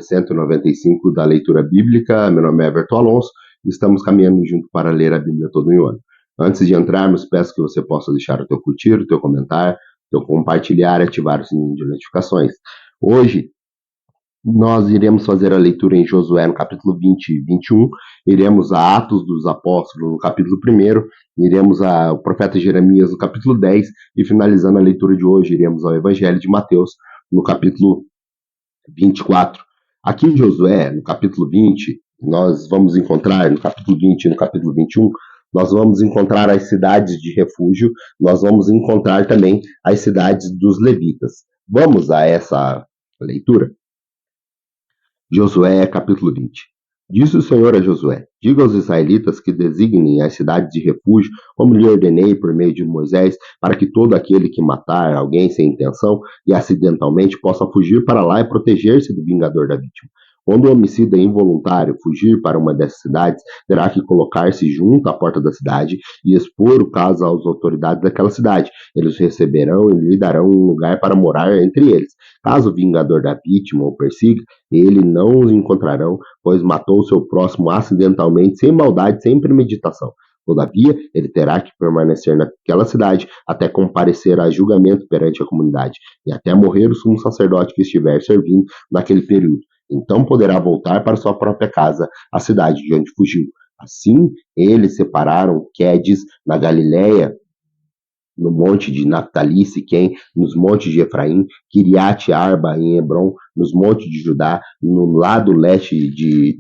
195 da leitura bíblica. Meu nome é Everton Alonso e estamos caminhando junto para ler a Bíblia todo em um ano. Antes de entrarmos, peço que você possa deixar o teu curtir, o teu comentário, o teu compartilhar e ativar o sininho de notificações. Hoje nós iremos fazer a leitura em Josué no capítulo 20 e 21, iremos a Atos dos Apóstolos no capítulo 1, iremos ao profeta Jeremias no capítulo 10 e finalizando a leitura de hoje iremos ao Evangelho de Mateus no capítulo 24. Aqui em Josué, no capítulo 20, nós vamos encontrar, no capítulo 20 e no capítulo 21, nós vamos encontrar as cidades de refúgio, nós vamos encontrar também as cidades dos levitas. Vamos a essa leitura? Josué, capítulo 20. Disse o Senhor a Josué: diga aos israelitas que designem as cidades de refúgio, como lhe ordenei por meio de Moisés, para que todo aquele que matar alguém sem intenção e acidentalmente possa fugir para lá e proteger-se do vingador da vítima. Quando o homicida involuntário fugir para uma dessas cidades, terá que colocar-se junto à porta da cidade e expor o caso às autoridades daquela cidade. Eles receberão e lhe darão um lugar para morar entre eles. Caso o vingador da vítima o persiga, ele não os encontrarão, pois matou seu próximo acidentalmente, sem maldade, sem premeditação. Todavia, ele terá que permanecer naquela cidade até comparecer a julgamento perante a comunidade, e até morrer o sumo sacerdote que estiver servindo naquele período. Então poderá voltar para sua própria casa, a cidade de onde fugiu. Assim, eles separaram Quedes, na Galiléia, no monte de Naftali, Siquém, nos montes de Efraim, Quiriate Arba, em Hebron, nos montes de Judá, no lado leste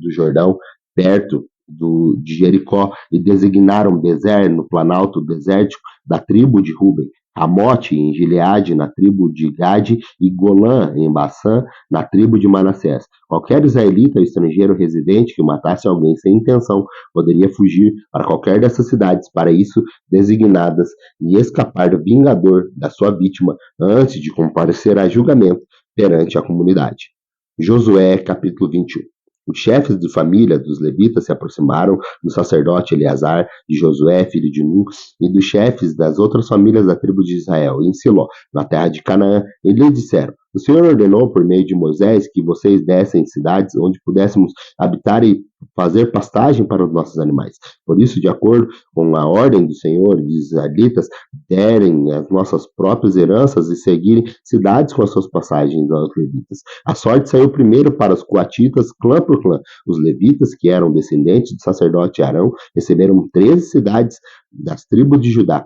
do Jordão, perto de Jericó, e designaram Bezer, no planalto desértico da tribo de Ruben, Ramote, em Gileade, na tribo de Gade, e Golã, em Bassã, na tribo de Manassés. Qualquer israelita ou estrangeiro residente que matasse alguém sem intenção poderia fugir para qualquer dessas cidades, para isso designadas, e escapar do vingador da sua vítima antes de comparecer a julgamento perante a comunidade. Josué, capítulo 21. Os chefes de família dos levitas se aproximaram do sacerdote Eleazar, de Josué, filho de Nun, e dos chefes das outras famílias da tribo de Israel, em Siló, na terra de Canaã, e lhe disseram: o Senhor ordenou por meio de Moisés que vocês dessem cidades onde pudéssemos habitar e fazer pastagem para os nossos animais. Por isso, de acordo com a ordem do Senhor, os israelitas derem as nossas próprias heranças e seguirem cidades com as suas passagens aos levitas. A sorte saiu primeiro para os coatitas, clã por clã. Os levitas, que eram descendentes do sacerdote Arão, receberam 13 cidades das tribos de Judá,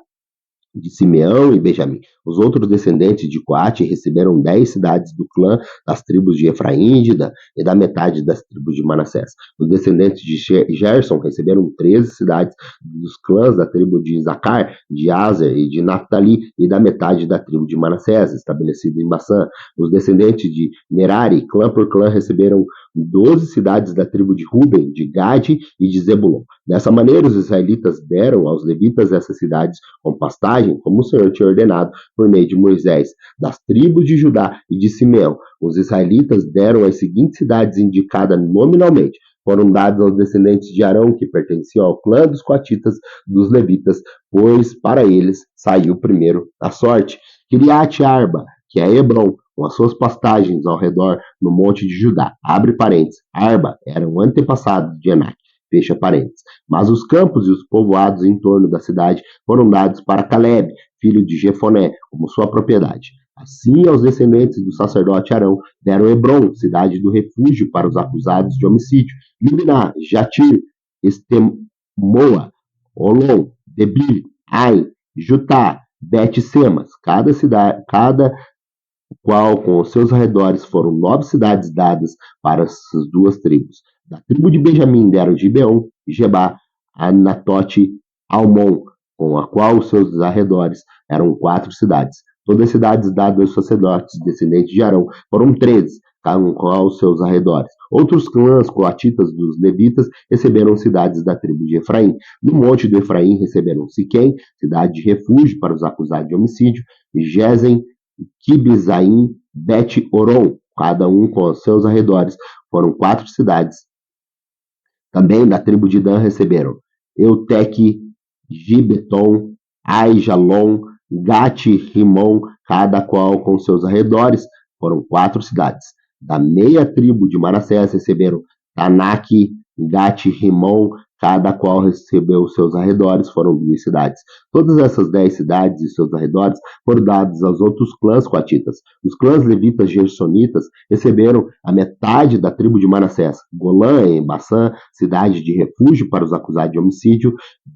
de Simeão e Benjamim. Os outros descendentes de Coate receberam 10 cidades do clã das tribos de Efraim e da metade das tribos de Manassés. Os descendentes de Gerson receberam 13 cidades dos clãs da tribo de Isacar, de Aser e de Naftali e da metade da tribo de Manassés, estabelecida em Bassã. Os descendentes de Merari, clã por clã, receberam 12 cidades da tribo de Ruben, de Gade e de Zebulon. Dessa maneira, os israelitas deram aos levitas essas cidades com pastagem, como o Senhor tinha ordenado por meio de Moisés. Das tribos de Judá e de Simeão, os israelitas deram as seguintes cidades indicadas nominalmente. Foram dadas aos descendentes de Arão, que pertenciam ao clã dos coatitas dos levitas, pois para eles saiu primeiro a sorte. Quiriate Arba, que é Hebron, com as suas pastagens ao redor no monte de Judá. Abre parênteses. Arba era um antepassado de Enac. Fecha parênteses. Mas os campos e os povoados em torno da cidade foram dados para Caleb, filho de Jefoné, como sua propriedade. Assim, aos descendentes do sacerdote Arão deram Hebron, cidade do refúgio para os acusados de homicídio, Libná, Jatir, Estemoa, Olom, Debir, Ai, Jutá, Bet-Semas, cada qual com os seus arredores foram 9 cidades dadas para as duas tribos. Da tribo de Benjamim deram Gibeon, Gebá, Anatote, Almon, com a qual os seus arredores eram 4 cidades. Todas as cidades dadas aos sacerdotes descendentes de Arão foram 13, cada um com os seus arredores. Outros clãs coatitas dos levitas receberam cidades da tribo de Efraim. No monte do Efraim receberam Siquém, cidade de refúgio para os acusados de homicídio, Gesem, Kibzaim, Bet-Oron, cada um com os seus arredores. Foram 4 cidades. Também da tribo de Dan receberam Eutec, Gibeton, Aijalon, Gate-Rimon, cada qual com seus arredores. Foram 4 cidades. da meia tribo de Manassés receberam Tanak, Gat, Rimon, cada qual recebeu seus arredores, foram 2 cidades. Todas essas 10 cidades e seus arredores foram dados aos outros clãs coatitas. Os clãs levitas gersonitas receberam a metade da tribo de Manassés, Golã, em Bassã, cidade de refúgio para os acusados de homicídio,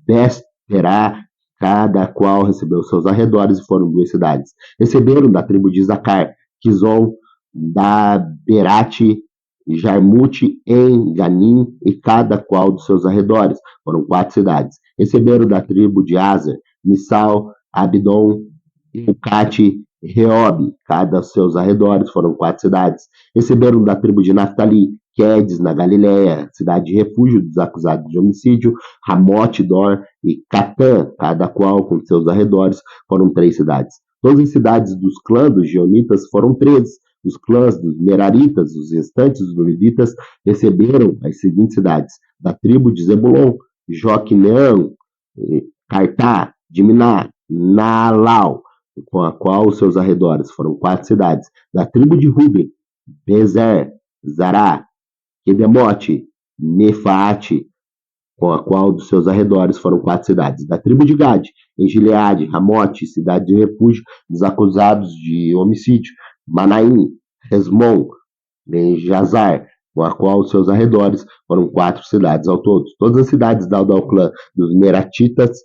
Besterá, cada qual recebeu seus arredores, e foram 2 cidades. Receberam da tribo de Isacar, Quizon, Daberate, Jarmute, En, Ganim e cada qual dos seus arredores, foram 4 cidades. Receberam da tribo de Azer, Missal, Abdon, Eucate, Reob, cada dos seus arredores, foram 4 cidades. Receberam da tribo de Naftali, Quedes, na Galiléia, cidade de refúgio dos acusados de homicídio, Ramote, Dor e Catã, cada qual com seus arredores, foram 3 cidades. Todas as cidades dos clãs dos Gionitas foram 13. Os clãs dos Meraritas, os restantes dos Levitas, receberam as seguintes cidades: da tribo de Zebulon, Joqueneão, Cartá, Dimná, Naalau, com a qual os seus arredores foram 4 cidades. Da tribo de Ruben, Bezer, Zará, Quedemote, Mefaate, com a qual dos seus arredores foram 4 cidades. Da tribo de Gade, em Gileade, Ramote, cidade de refúgio dos acusados de homicídio, Manaim, Resmon, em Jazar, com a qual os seus arredores foram 4 cidades ao todo. Todas as cidades dadas ao clã dos Meratitas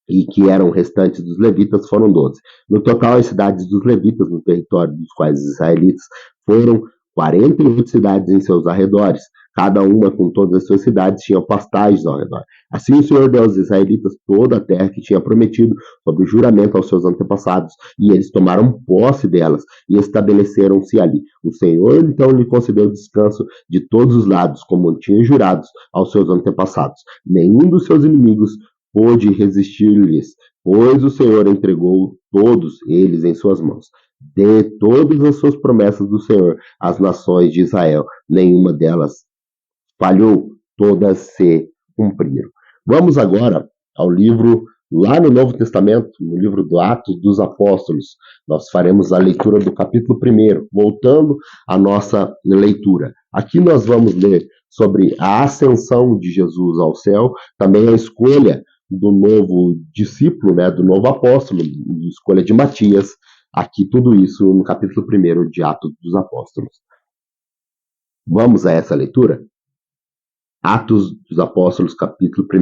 e que eram restantes dos levitas foram 12. No total, as cidades dos levitas no território dos quais os israelitas foram 48 cidades em seus arredores, cada uma com todas as suas cidades tinham pastagens ao redor. Assim o Senhor deu aos israelitas toda a terra que tinha prometido sob juramento aos seus antepassados, e eles tomaram posse delas e estabeleceram-se ali. O Senhor então lhe concedeu descanso de todos os lados, como tinha jurado aos seus antepassados. Nenhum dos seus inimigos pôde resistir-lhes, pois o Senhor entregou todos eles em suas mãos. De todas as suas promessas do Senhor às nações de Israel, nenhuma delas falhou, todas se cumpriram. Vamos agora ao livro, lá no Novo Testamento, no livro do Atos dos Apóstolos. Nós faremos a leitura do capítulo 1, voltando à nossa leitura. Aqui nós vamos ler sobre a ascensão de Jesus ao céu, também a escolha do novo discípulo, do novo apóstolo, a escolha de Matias. Aqui tudo isso no capítulo 1 de Atos dos Apóstolos. Vamos a essa leitura? Atos dos Apóstolos, capítulo 1.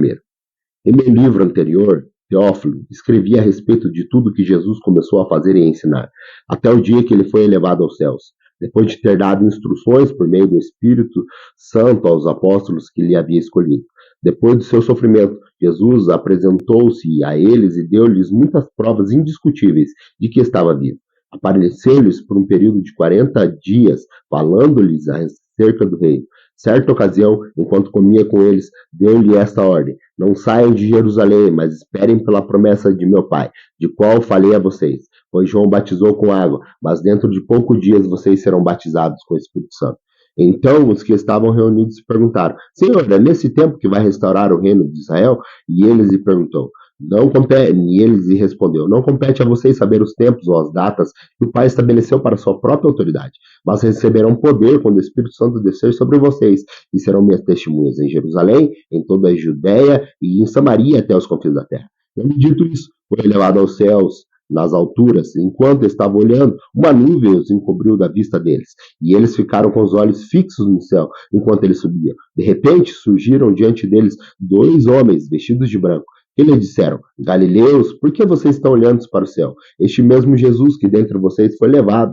Em meu livro anterior, Teófilo, escrevi a respeito de tudo que Jesus começou a fazer e ensinar, até o dia que ele foi elevado aos céus, depois de ter dado instruções por meio do Espírito Santo aos apóstolos que lhe havia escolhido. Depois do seu sofrimento, Jesus apresentou-se a eles e deu-lhes muitas provas indiscutíveis de que estava vivo. Apareceu-lhes por um período de 40 dias, falando-lhes acerca do reino. Certa ocasião, enquanto comia com eles, deu-lhe esta ordem: não saiam de Jerusalém, mas esperem pela promessa de meu Pai, de qual falei a vocês. Pois João batizou com água, mas dentro de poucos dias vocês serão batizados com o Espírito Santo. Então os que estavam reunidos se perguntaram: Senhor, é nesse tempo que vai restaurar o reino de Israel? E ele lhe perguntou: não compete, e ele lhe respondeu: não compete a vocês saber os tempos ou as datas que o Pai estabeleceu para sua própria autoridade, mas receberão poder quando o Espírito Santo descer sobre vocês, e serão minhas testemunhas em Jerusalém, em toda a Judéia e em Samaria até os confins da terra. Tendo dito isso, foi elevado aos céus, nas alturas. Enquanto estava olhando, uma nuvem os encobriu da vista deles, e eles ficaram com os olhos fixos no céu enquanto ele subia. De repente surgiram diante deles 2 homens vestidos de branco. E lhe disseram: Galileus, por que vocês estão olhando para o céu? Este mesmo Jesus que dentre vocês foi levado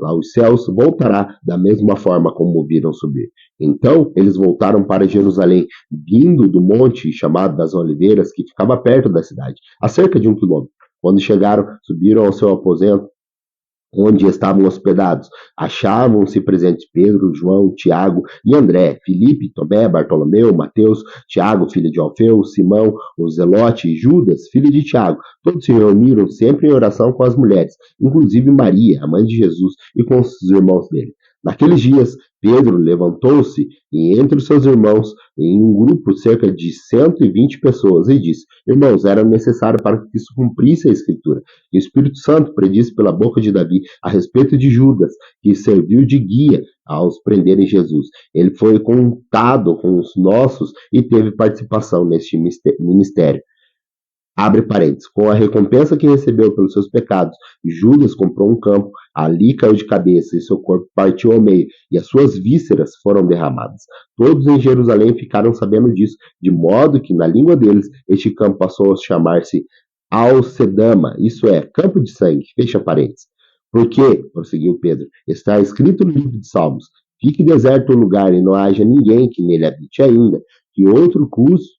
aos céus voltará da mesma forma como o viram subir. Então eles voltaram para Jerusalém, vindo do monte chamado das Oliveiras, que ficava perto da cidade, a cerca de 1 quilômetro. Quando chegaram, subiram ao seu aposento, onde estavam hospedados. Achavam-se presentes Pedro, João, Tiago e André, Filipe, Tomé, Bartolomeu, Mateus, Tiago, filho de Alfeu, Simão, o Zelote e Judas, filho de Tiago. Todos se reuniram sempre em oração com as mulheres, inclusive Maria, a mãe de Jesus, e com os irmãos dele. Naqueles dias, Pedro levantou-se e entre os seus irmãos, em um grupo cerca de 120 pessoas, e disse: Irmãos, era necessário para que isso cumprisse a Escritura. E o Espírito Santo predisse pela boca de Davi a respeito de Judas, que serviu de guia aos prenderem Jesus. Ele foi contado com os nossos e teve participação neste ministério. Abre parênteses. Com a recompensa que recebeu pelos seus pecados, Judas comprou um campo, ali caiu de cabeça e seu corpo partiu ao meio, e as suas vísceras foram derramadas. Todos em Jerusalém ficaram sabendo disso, de modo que, na língua deles, este campo passou a chamar-se Alcedama, isso é, campo de sangue, fecha parênteses. Porque, prosseguiu Pedro, está escrito no livro de Salmos, fique deserto o lugar e não haja ninguém que nele habite ainda, que outro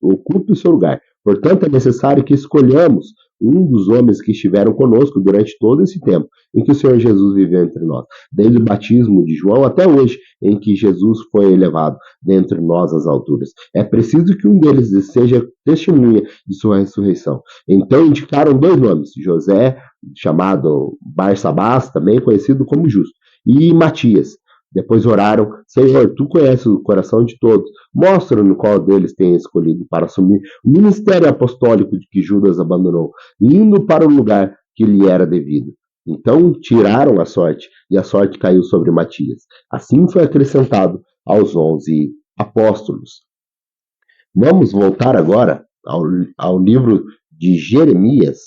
ocupe o seu lugar. Portanto, é necessário que escolhamos um dos homens que estiveram conosco durante todo esse tempo em que o Senhor Jesus viveu entre nós, desde o batismo de João até hoje, em que Jesus foi elevado dentre nós às alturas. É preciso que um deles seja testemunha de sua ressurreição. Então indicaram dois nomes, José, chamado Barsabás, também conhecido como Justo, e Matias. Depois oraram: Senhor, tu conheces o coração de todos, mostra-nos qual deles tem escolhido para assumir o ministério apostólico de que Judas abandonou, indo para o lugar que lhe era devido. Então tiraram a sorte, e a sorte caiu sobre Matias. Assim foi acrescentado aos 11 apóstolos. Vamos voltar agora ao livro de Jeremias,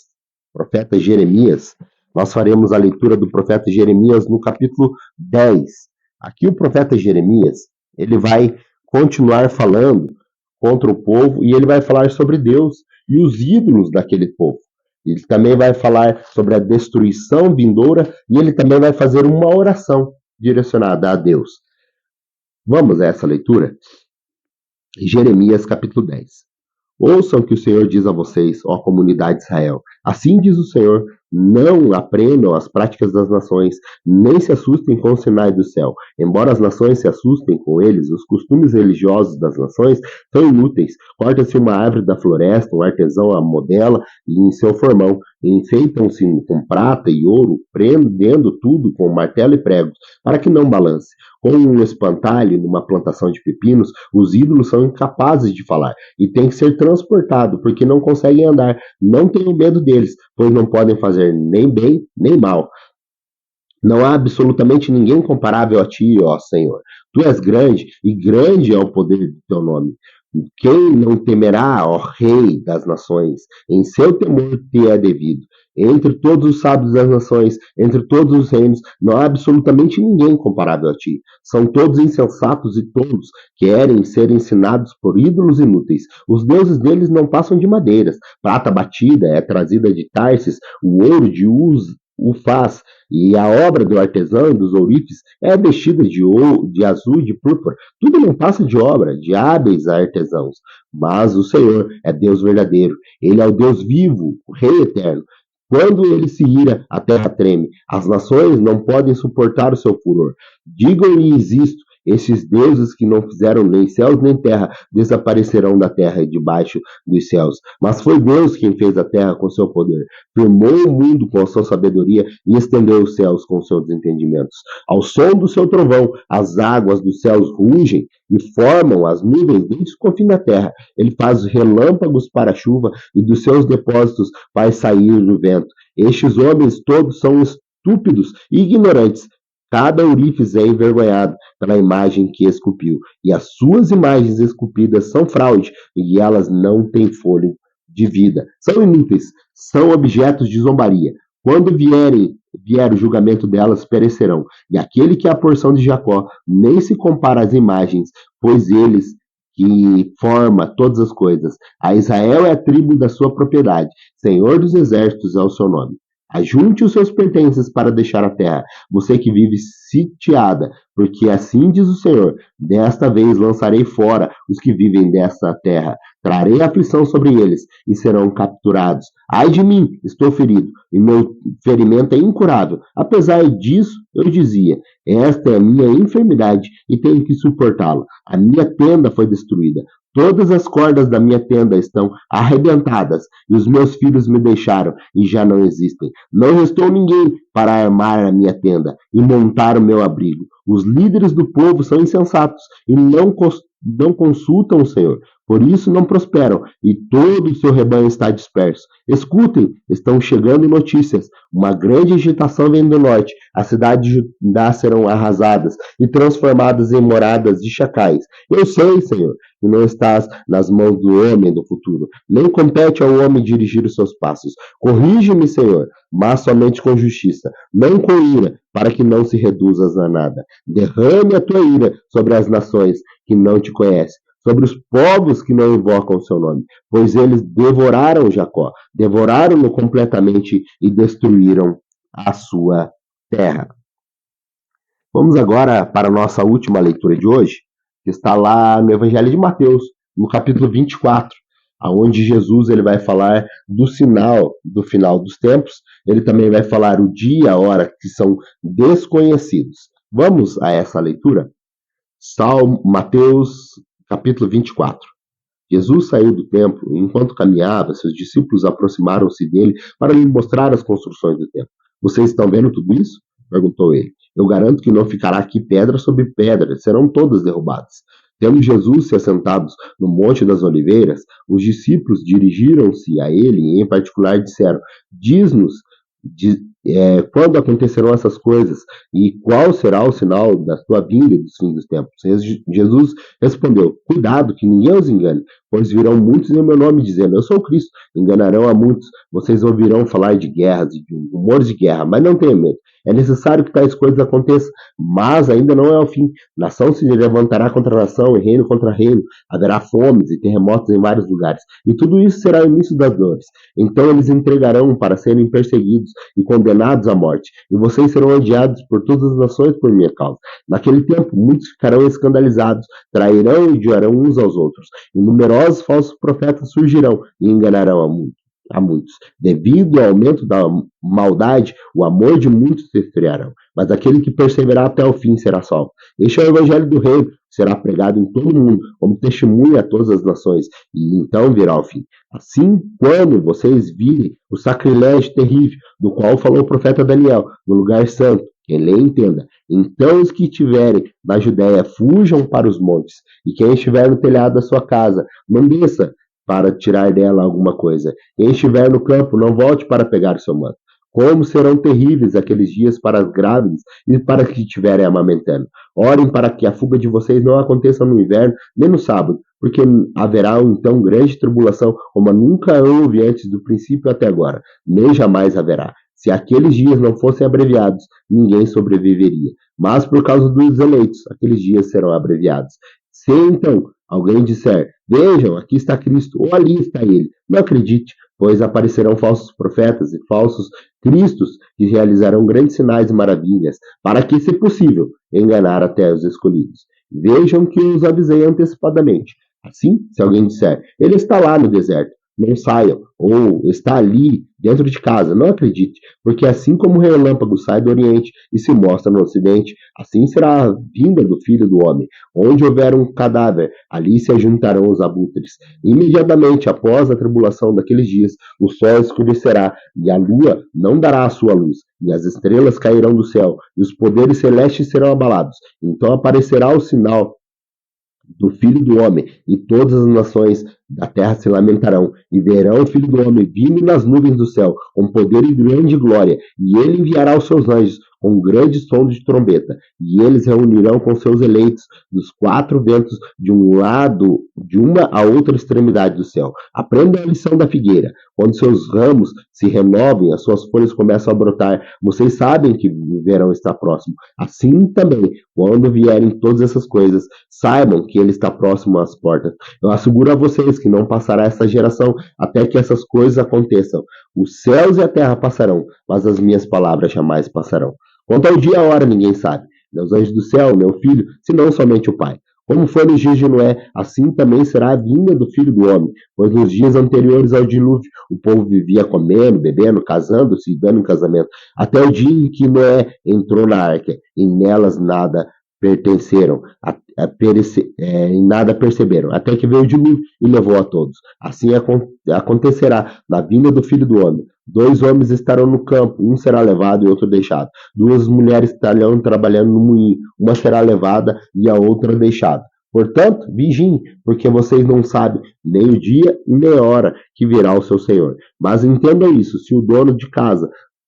profeta Jeremias. Nós faremos a leitura do profeta Jeremias no capítulo 10. Aqui o profeta Jeremias, ele vai continuar falando contra o povo e ele vai falar sobre Deus e os ídolos daquele povo. Ele também vai falar sobre a destruição vindoura e ele também vai fazer uma oração direcionada a Deus. Vamos a essa leitura? Jeremias capítulo 10. Ouçam o que o Senhor diz a vocês, ó comunidade de Israel. Assim diz o Senhor: não aprendam as práticas das nações, nem se assustem com os sinais do céu. Embora as nações se assustem com eles, os costumes religiosos das nações são inúteis. Corta-se uma árvore da floresta, um artesão a modela e em seu formão. Enfeitam-se com prata e ouro, prendendo tudo com martelo e pregos, para que não balance. Com um espantalho numa plantação de pepinos, os ídolos são incapazes de falar e têm que ser transportados, porque não conseguem andar. Não tenham medo deles, pois não podem fazer nem bem nem mal. Não há absolutamente ninguém comparável a ti, ó Senhor. Tu és grande, e grande é o poder do teu nome. Quem não temerá, ó Rei das nações? Em seu temor te é devido. Entre todos os sábios das nações, entre todos os reinos, não há absolutamente ninguém comparável a ti. São todos insensatos e tolos, querem ser ensinados por ídolos inúteis. Os deuses deles não passam de madeiras. Prata batida é trazida de Tarsis, o ouro de Uz o faz, e a obra do artesão e dos ourives é vestida de ouro, de azul e de púrpura. Tudo não passa de obra, de hábeis artesãos. Mas o Senhor é Deus verdadeiro. Ele é o Deus vivo, o Rei eterno. Quando ele se ira, a terra treme. As nações não podem suportar o seu furor. Digam-lhes isto: esses deuses que não fizeram nem céus nem terra desaparecerão da terra e debaixo dos céus. Mas foi Deus quem fez a terra com seu poder, firmou o mundo com a sua sabedoria e estendeu os céus com seus entendimentos. Ao som do seu trovão, as águas dos céus rugem e formam as nuvens desde os confins da terra. Ele faz relâmpagos para a chuva e dos seus depósitos faz sair o vento. Estes homens todos são estúpidos e ignorantes. Cada ourives é envergonhado pela imagem que esculpiu, e as suas imagens esculpidas são fraude, e elas não têm fôlego de vida. São inúteis, são objetos de zombaria. Quando vier o julgamento delas, perecerão. E aquele que é a porção de Jacó nem se compara às imagens, pois eles que forma todas as coisas. A Israel é a tribo da sua propriedade, Senhor dos exércitos é o seu nome. Ajunte os seus pertences para deixar a terra, você que vive sitiada, porque assim diz o Senhor: desta vez lançarei fora os que vivem desta terra, Trarei aflição sobre eles e serão capturados. Ai de mim, estou ferido, e meu ferimento é incurável. Apesar disso, eu dizia: esta é a minha enfermidade e tenho que suportá-la. A minha tenda foi destruída. Todas as cordas da minha tenda estão arrebentadas, e os meus filhos me deixaram e já não existem. Não restou ninguém para armar a minha tenda e montar o meu abrigo. Os líderes do povo são insensatos e não consultam o Senhor. Por isso não prosperam, e todo o seu rebanho está disperso. Escutem, estão chegando notícias. Uma grande agitação vem do norte. As cidades de Judá serão arrasadas e transformadas em moradas de chacais. Eu sei, Senhor, que não estás nas mãos do homem do futuro. Nem compete ao homem dirigir os seus passos. Corrige-me, Senhor, mas somente com justiça, não com ira, para que não se reduzas a nada. Derrame a tua ira sobre as nações que não te conhecem, sobre os povos que não invocam o seu nome, pois eles devoraram Jacó, devoraram-no completamente e destruíram a sua terra. Vamos agora para a nossa última leitura de hoje, que está lá no Evangelho de Mateus, no capítulo 24, onde Jesus ele vai falar do sinal do final dos tempos. Ele também vai falar o dia e a hora que são desconhecidos. Vamos a essa leitura? Mateus capítulo 24. Jesus saiu do templo e, enquanto caminhava, seus discípulos aproximaram-se dele para lhe mostrar as construções do templo. Vocês estão vendo tudo isso? Perguntou ele. Eu garanto que não ficará aqui pedra sobre pedra, serão todas derrubadas. Tendo Jesus se assentados no Monte das Oliveiras, os discípulos dirigiram-se a ele e, em particular, disseram: Diz-nos quando acontecerão essas coisas e qual será o sinal da tua vinda e dos fins dos tempos. Jesus respondeu: Cuidado que ninguém os engane, pois virão muitos em meu nome dizendo: Eu sou o Cristo. Enganarão a muitos. Vocês ouvirão falar de guerras e de rumores de guerra, mas não tenham medo. É necessário que tais coisas aconteçam, mas ainda não é o fim. Nação se levantará contra nação e reino contra reino. Haverá fomes e terremotos em vários lugares. E tudo isso será o início das dores. Então eles entregarão para serem perseguidos e condenados à morte. E vocês serão odiados por todas as nações por minha causa. Naquele tempo, muitos ficarão escandalizados, trairão e odiarão uns aos outros. E numerosos falsos profetas surgirão e enganarão a muitos. Devido ao aumento da maldade, o amor de muitos se esfriarão, mas aquele que perseverar até o fim será salvo. Este é o evangelho do reino, que será pregado em todo o mundo, como testemunha a todas as nações, e então virá o fim. Assim, quando vocês virem o sacrilégio terrível, do qual falou o profeta Daniel, no lugar santo, quem lê entenda. Então os que estiverem na Judéia fujam para os montes, e quem estiver no telhado da sua casa, não desça para tirar dela alguma coisa. Quem estiver no campo, não volte para pegar o seu manto. Como serão terríveis aqueles dias para as grávidas e para as que estiverem amamentando. Orem para que a fuga de vocês não aconteça no inverno, nem no sábado, porque haverá então grande tribulação, como nunca houve antes do princípio até agora, nem jamais haverá. Se aqueles dias não fossem abreviados, ninguém sobreviveria. Mas por causa dos eleitos, aqueles dias serão abreviados. Se então alguém disser: Vejam, aqui está Cristo, ou ali está ele, não acredite, pois aparecerão falsos profetas e falsos cristos que realizarão grandes sinais e maravilhas, para que, se possível, enganar até os escolhidos. Vejam que eu os avisei antecipadamente. Assim, se alguém disser: Ele está lá no deserto, não saiam, ou está ali dentro de casa, não acredite, porque assim como o relâmpago sai do Oriente e se mostra no Ocidente, assim será a vinda do Filho do Homem. Onde houver um cadáver, ali se ajuntarão os abutres. Imediatamente após a tribulação daqueles dias, o sol escurecerá e a lua não dará a sua luz, e as estrelas cairão do céu, e os poderes celestes serão abalados. Então aparecerá o sinal do Filho do Homem, e todas as nações da terra se lamentarão, e verão o Filho do Homem vindo nas nuvens do céu, com poder e grande glória, e ele enviará os seus anjos com um grande som de trombeta, e eles reunirão com seus eleitos dos quatro ventos de um lado, de uma a outra extremidade do céu. Aprenda a lição da figueira. Quando seus ramos se renovem, as suas folhas começam a brotar, vocês sabem que o verão está próximo. Assim também, quando vierem todas essas coisas, saibam que ele está próximo às portas. Eu asseguro a vocês que não passará essa geração até que essas coisas aconteçam. Os céus e a terra passarão, mas as minhas palavras jamais passarão. Quanto ao dia e a hora, ninguém sabe. Nem os anjos do céu, nem o Filho, senão somente o Pai. Como foi nos dias de Noé, assim também será a vinda do Filho do Homem. Pois nos dias anteriores ao dilúvio, o povo vivia comendo, bebendo, casando-se e dando em casamento, até o dia em que Noé entrou na arca, e nelas nada pertenceram, em nada perceberam, até que veio o dilúvio e levou a todos. Assim acontecerá na vinda do Filho do Homem. Dois homens estarão no campo, um será levado e outro deixado. Duas mulheres estarão trabalhando no moinho, uma será levada e a outra deixada. Portanto, vigiem, porque vocês não sabem nem o dia nem a hora que virá o seu Senhor. Mas entenda isso: se o dono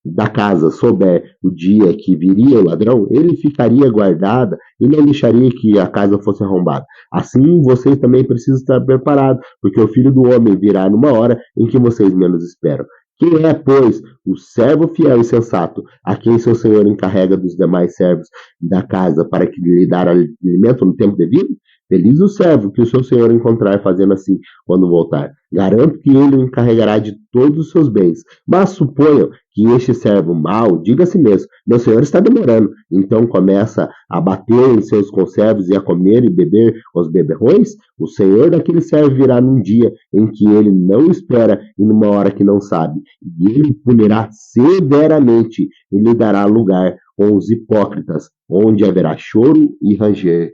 da casa souber o dia que viria o ladrão, ele ficaria guardada e não deixaria que a casa fosse arrombada. Assim, vocês também precisam estar preparados, porque o Filho do Homem virá numa hora em que vocês menos esperam. Quem é, pois, o servo fiel e sensato, a quem seu senhor encarrega dos demais servos da casa para que lhe dar alimento no tempo devido? Feliz o servo que o seu senhor encontrar fazendo assim quando voltar. Garanto que ele o encarregará de todos os seus bens. Mas suponham que este servo mau diga a si mesmo: meu senhor está demorando. Então começa a bater em seus conservos e a comer e beber os beberrões. O senhor daquele servo virá num dia em que ele não espera e numa hora que não sabe. E ele punirá severamente e lhe dará lugar com os hipócritas, onde haverá choro e ranger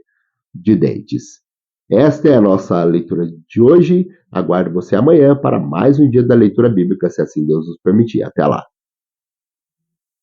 de dentes. Esta é a nossa leitura de hoje. Aguardo você amanhã para mais um dia da leitura bíblica, se assim Deus nos permitir. Até lá.